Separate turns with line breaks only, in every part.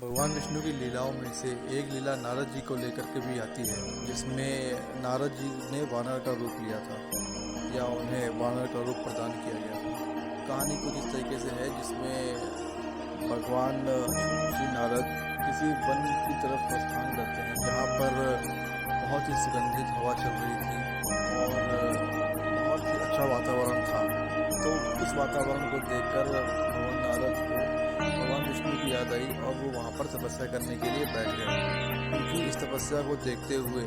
भगवान विष्णु की लीलाओं में से एक लीला नारद जी को लेकर के भी आती है, जिसमें नारद जी ने वानर का रूप लिया था या उन्हें वानर का रूप प्रदान किया गया था। कहानी कुछ इस तरीके से है, जिसमें भगवान श्री नारद किसी वन की तरफ प्रस्थान करते हैं, जहाँ पर बहुत ही सुगंधित हवा चल रही थी और बहुत ही अच्छा वातावरण था। तो उस वातावरण को देखकर भगवान नारद को भगवान विष्णु की याद आई और वो वहाँ पर तपस्या करने के लिए बैठ गए। उनकी इस तपस्या को देखते हुए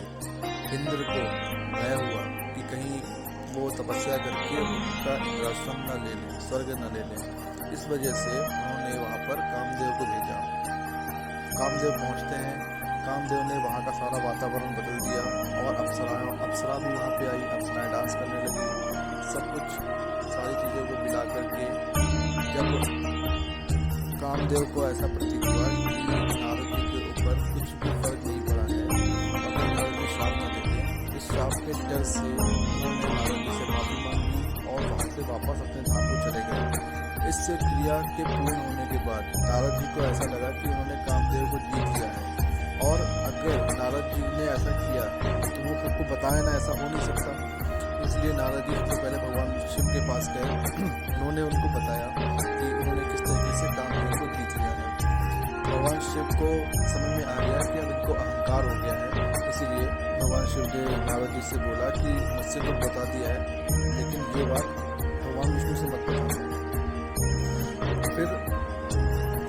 इंद्र को भय हुआ कि कहीं वो तपस्या करके उनका इंद्रासन न ले लें, स्वर्ग न ले लें। इस वजह से उन्होंने वहाँ पर कामदेव को भेजा। कामदेव पहुँचते हैं, कामदेव ने वहाँ का सारा वातावरण बदल दिया और अप्सरा भी वहाँ पे आई। अप्सराएं डांस करने लगी। सब कुछ सारी चीज़ों को मिला करके जब कामदेव को ऐसा प्रतीत हुआ कि नारद जी के ऊपर कुछ भी फर्क नहीं पड़ा है, अगर नारद जी श्राप न देते, इस श्राप के डर से उन्होंने नारद जी से माफी मांगी और वहाँ से वापस अपने धाम को चले गए। इससे क्रिया के पूर्ण होने के बाद नारद जी को ऐसा लगा कि उन्होंने कामदेव को जीत लिया है, और अगर नारद जी ने ऐसा किया तो वो सबको बताए ना, ऐसा हो नहीं सकता। इसलिए नारद जी सबसे पहले भगवान शिव के पास गए। उन्होंने उनको बताया कि उन्होंने किस तरीके से कामदेव को जीत लिया है। भगवान शिव को समझ में आ गया कि अब इनको अहंकार हो गया है, इसीलिए भगवान शिव ने नारद जी से बोला कि मुझसे तो बता दिया है, लेकिन ये बात भगवान विष्णु से मत बताना। फिर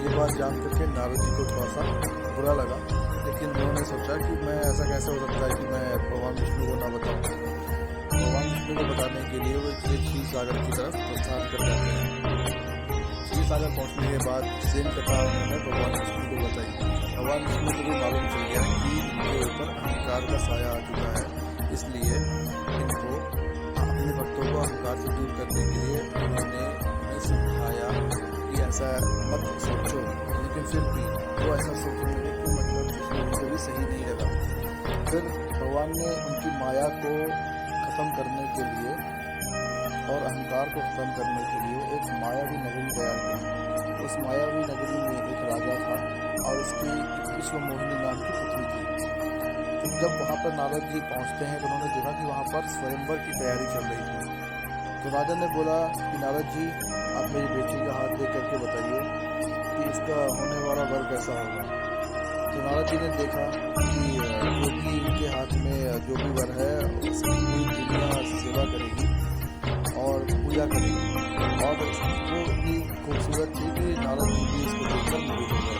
ये बात जान करके नारद जी को थोड़ा सा बुरा लगा, लेकिन उन्होंने सोचा कि मैं ऐसा कैसे हो सकता है कि मैं भगवान विष्णु को ना बताऊँ। भगवान विष्णु को बताने के लिए वो क्षीर सागर की तरफ प्रस्थान कर जाते हैं। क्षीर सागर पहुंचने के बाद सेम कथा उन्होंने भगवान विष्णु को बताई। भगवान विष्णु को भी मालूम चल गया कि इनके ऊपर अहंकार का साया आ चुका है, इसलिए इनको अपने भक्तों को अहंकार से दूर करने के लिए उन्होंने उन्हें समझाया कि ऐसा मत सोचो। लेकिन फिर भी वो ऐसा सोचने लगे कि मतलब उनको भी सही नहीं लगा। फिर भगवान ने उनकी माया को खत्म करने के लिए और अहंकार को खत्म करने के लिए एक मायावी नगरी तैयार की। उस मायावी नगरी में एक राजा था और उसकी विश्व मोहिनी नाम की पुत्री थी। तो जब वहाँ पर नारद जी पहुँचते हैं तो उन्होंने देखा कि वहाँ पर स्वयंवर की तैयारी चल रही थी। तो राजा ने बोला कि नारद जी, आप मेरी बेटी का हाथ देख करके बताइए कि इसका होने वाला वर कैसा होगा। तो नारद जी ने देखा कि जो भी इनके हाथ में जो भी वर है उसकी पूरी दुनिया सेवा करेगी और पूजा करेगी, और वो इतनी खूबसूरत थी कि नारद जी भी इसको देखकर मोहित हो गए।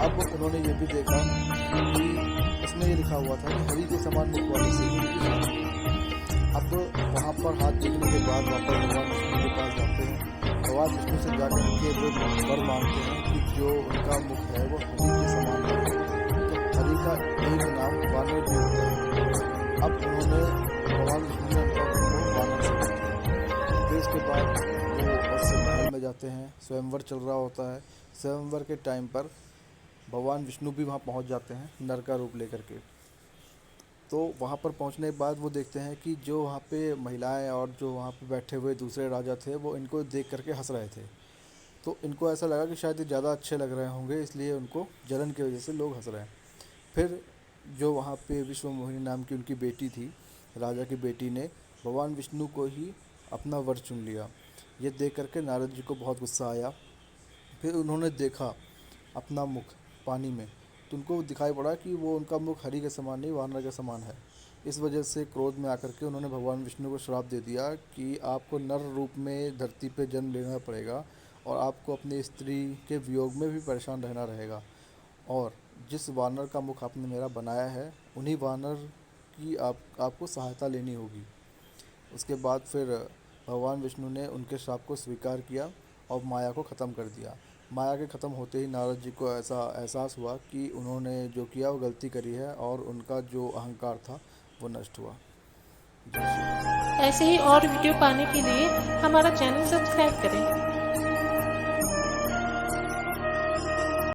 अब उन्होंने ये भी देखा कि इसमें ये लिखा हुआ था कि हरि के समान मुख वाली से ही उनकी शादी हुई। अब वहाँ पर हाथ देखने के बाद वापस भगवान विष्णु के पास जाते हैं। भगवान विष्णु से जाकर के वो वर मांगते हैं कि जो उनका मुख है वो हरि के समान है। तो हरि का एक नाम वानर भी होता है। अब उन्होंने भगवान विष्णु ने उनका मुख वानर से कर दिया। फिर इसके बाद वो वत्स महल में जाते हैं। स्वयंवर चल रहा होता है। स्वयंवर के टाइम पर भगवान विष्णु भी वहाँ पहुँच जाते हैं नर का रूप लेकर के। तो वहाँ पर पहुँचने के बाद वो देखते हैं कि जो वहाँ पे महिलाएं और जो वहाँ पे बैठे हुए दूसरे राजा थे वो इनको देख करके हंस रहे थे। तो इनको ऐसा लगा कि शायद ये ज़्यादा अच्छे लग रहे होंगे, इसलिए उनको जलन की वजह से लोग हंस रहे हैं। फिर जो वहाँ पे विश्व मोहिनी नाम की उनकी बेटी थी, राजा की बेटी ने भगवान विष्णु को ही अपना वर चुन लिया। ये देख करके नारद जी को बहुत गुस्सा आया। फिर उन्होंने देखा अपना मुख पानी में, तो उनको दिखाई पड़ा कि वो उनका मुख हरि के समान नहीं वानर के समान है। इस वजह से क्रोध में आकर के उन्होंने भगवान विष्णु को श्राप दे दिया कि आपको नर रूप में धरती पे जन्म लेना पड़ेगा और आपको अपनी स्त्री के वियोग में भी परेशान रहना रहेगा, और जिस वानर का मुख आपने मेरा बनाया है उन्हीं वानर की आपको सहायता लेनी होगी। उसके बाद फिर भगवान विष्णु ने उनके श्राप को स्वीकार किया और माया को ख़त्म कर दिया। माया के ख़त्म होते ही नारद जी को ऐसा एहसास हुआ कि उन्होंने जो किया वो गलती करी है और उनका जो अहंकार था वो नष्ट हुआ।
ऐसे ही और वीडियो पाने के लिए हमारा चैनल सब्सक्राइब करें।